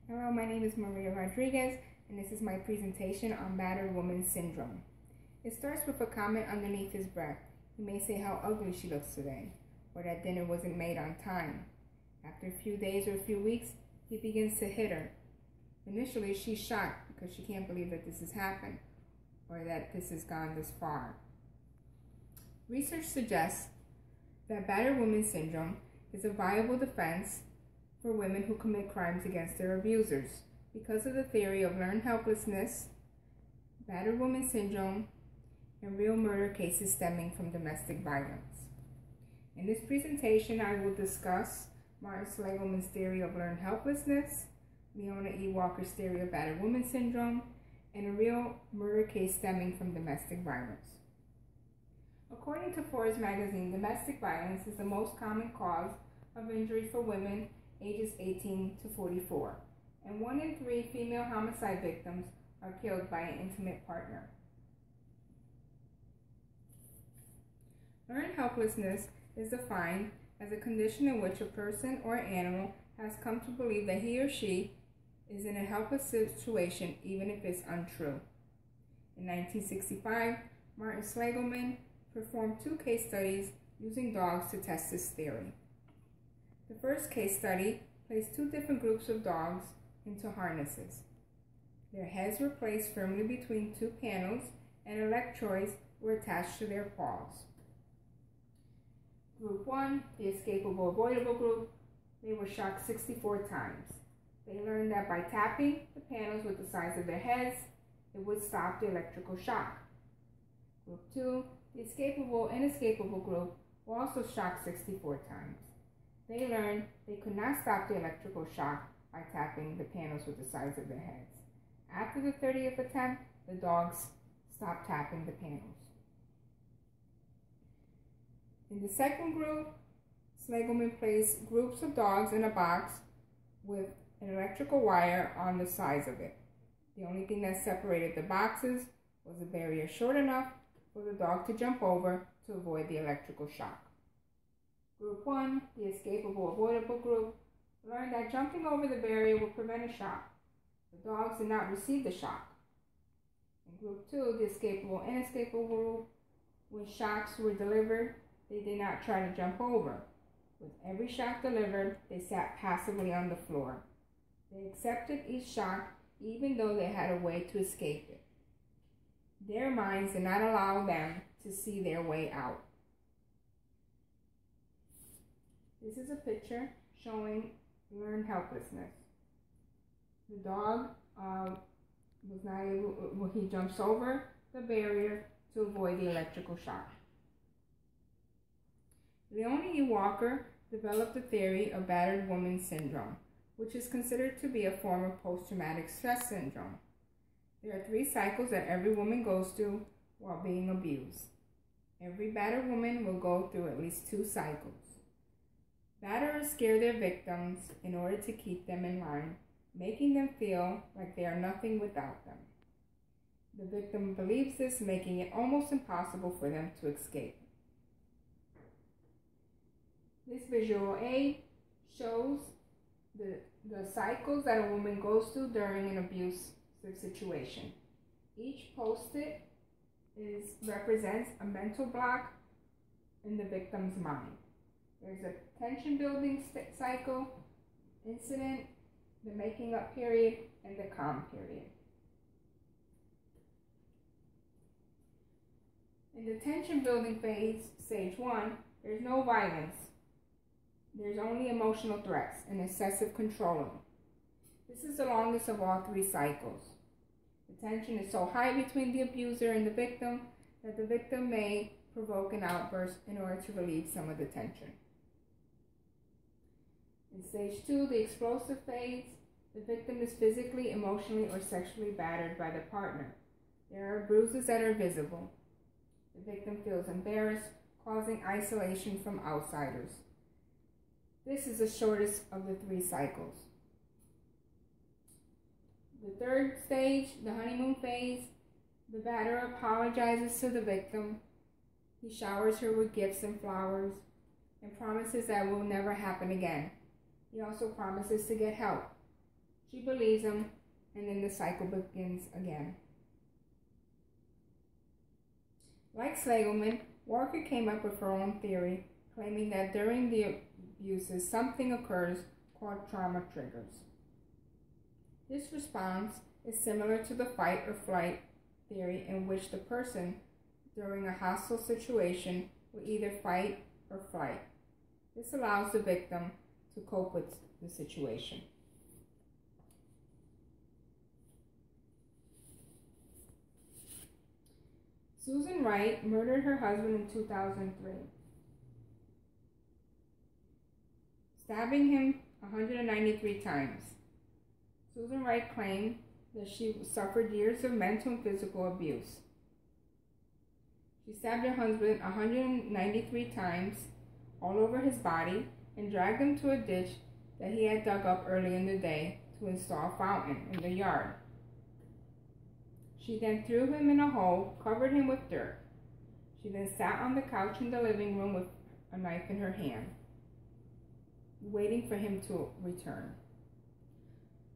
Hello, my name is Maria Rodrigues, and this is my presentation on battered woman syndrome. It starts with a comment underneath his breath. He may say how ugly she looks today, or that dinner wasn't made on time. After a few days or a few weeks, he begins to hit her. Initially, she's shocked because she can't believe that this has happened, or that this has gone this far. Research suggests that battered woman syndrome is a viable defense for women who commit crimes against their abusers because of the theory of learned helplessness, battered woman syndrome, and real murder cases stemming from domestic violence. In this presentation, I will discuss Martin Seligman's theory of learned helplessness, Leona E. Walker's theory of battered woman syndrome, and a real murder case stemming from domestic violence. According to Forbes magazine, domestic violence is the most common cause of injury for women ages 18 to 44, and 1 in 3 female homicide victims are killed by an intimate partner. Learned helplessness is defined as a condition in which a person or animal has come to believe that he or she is in a helpless situation even if it's untrue. In 1965, Martin Seligman performed 2 case studies using dogs to test this theory. The first case study placed 2 different groups of dogs into harnesses. Their heads were placed firmly between 2 panels and electrodes were attached to their paws. Group 1, the escapable avoidable group, they were shocked 64 times. They learned that by tapping the panels with the size of their heads, it would stop the electrical shock. Group 2, the escapable and inescapable group, were also shocked 64 times. They learned they could not stop the electrical shock by tapping the panels with the sides of their heads. After the 30th attempt, the dogs stopped tapping the panels. In the second group, Seligman placed groups of dogs in a box with an electrical wire on the sides of it. The only thing that separated the boxes was a barrier short enough for the dog to jump over to avoid the electrical shock. Group 1, the escapable avoidable group, learned that jumping over the barrier would prevent a shock. The dogs did not receive the shock. In Group 2, the escapable and inescapable group, when shocks were delivered, they did not try to jump over. With every shock delivered, they sat passively on the floor. They accepted each shock even though they had a way to escape it. Their minds did not allow them to see their way out. This is a picture showing learned helplessness. The dog was not able, he jumps over the barrier to avoid the electrical shock. Leona E. Walker developed the theory of battered woman syndrome, which is considered to be a form of post-traumatic stress syndrome. There are 3 cycles that every woman goes through while being abused. Every battered woman will go through at least 2 cycles. Batterers scare their victims in order to keep them in line, making them feel like they are nothing without them. The victim believes this, making it almost impossible for them to escape. This visual aid shows the cycles that a woman goes through during an abusive situation. Each post-it represents a mental block in the victim's mind. There's a tension building cycle, incident, the making up period, and the calm period. In the tension building phase, stage 1, there's no violence. There's only emotional threats and excessive controlling. This is the longest of all 3 cycles. The tension is so high between the abuser and the victim that the victim may provoke an outburst in order to relieve some of the tension. In stage 2, the explosive phase, the victim is physically, emotionally, or sexually battered by the partner. There are bruises that are visible. The victim feels embarrassed, causing isolation from outsiders. This is the shortest of the 3 cycles. The 3rd stage, the honeymoon phase, the batterer apologizes to the victim. He showers her with gifts and flowers and promises that it will never happen again. He also promises to get help. She believes him, and then the cycle begins again. Like Slagelman, Walker came up with her own theory, claiming that during the abuses, something occurs called trauma triggers. This response is similar to the fight or flight theory, in which the person, during a hostile situation, will either fight or flight. This allows the victim to cope with the situation. Susan Wright murdered her husband in 2003, stabbing him 193 times. Susan Wright claimed that she suffered years of mental and physical abuse. She stabbed her husband 193 times all over his body and dragged him to a ditch that he had dug up early in the day to install a fountain in the yard. She then threw him in a hole, covered him with dirt. She then sat on the couch in the living room with a knife in her hand, waiting for him to return.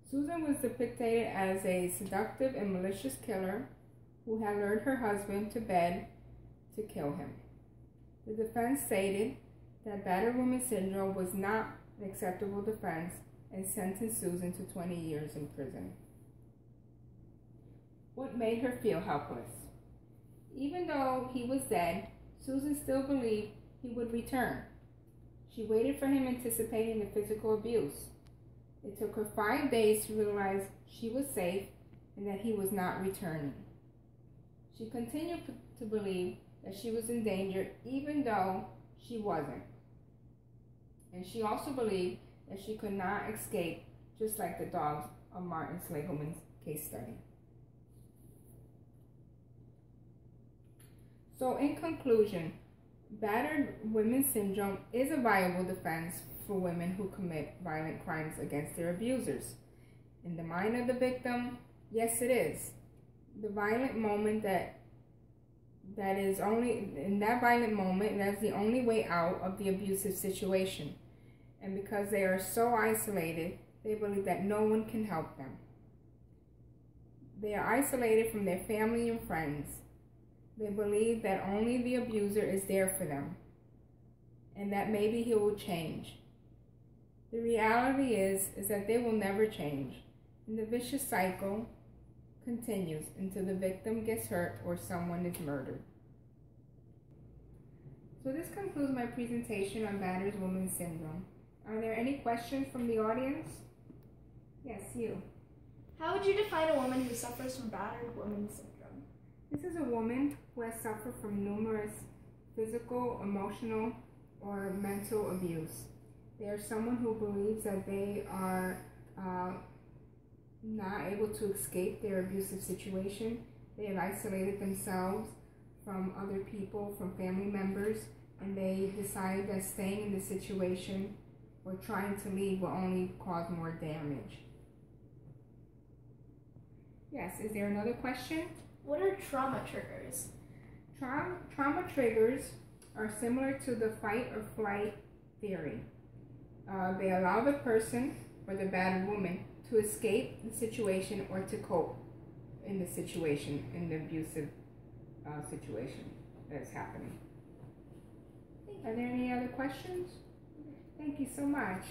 Susan was depicted as a seductive and malicious killer who had lured her husband to bed to kill him. The defense stated that battered woman syndrome was not an acceptable defense and sentenced Susan to 20 years in prison. What made her feel helpless? Even though he was dead, Susan still believed he would return. She waited for him, anticipating the physical abuse. It took her 5 days to realize she was safe and that he was not returning. She continued to believe that she was in danger even though she wasn't. And she also believed that she could not escape, just like the dogs of Martin Slagelman's case study. So in conclusion, battered women syndrome is a viable defense for women who commit violent crimes against their abusers. In the mind of the victim, yes, it is. The violent moment that is only, in that violent moment, that's the only way out of the abusive situation. And because they are so isolated, they believe that no one can help them. They are isolated from their family and friends. They believe that only the abuser is there for them, and that maybe he will change. The reality is that they will never change, and the vicious cycle continues until the victim gets hurt or someone is murdered. So this concludes my presentation on battered woman syndrome. Are there any questions from the audience? Yes, you. How would you define a woman who suffers from battered woman syndrome? This is a woman who has suffered from numerous physical, emotional, or mental abuse. They are someone who believes that they are not able to escape their abusive situation. They have isolated themselves from other people, from family members, and they decide that staying in the situation or trying to leave will only cause more damage. Yes, is there another question? What are trauma triggers? Trauma triggers are similar to the fight or flight theory. They allow the person or the battered woman to escape the situation or to cope in the situation, in the abusive situation that is happening. Are there any other questions? Thank you so much.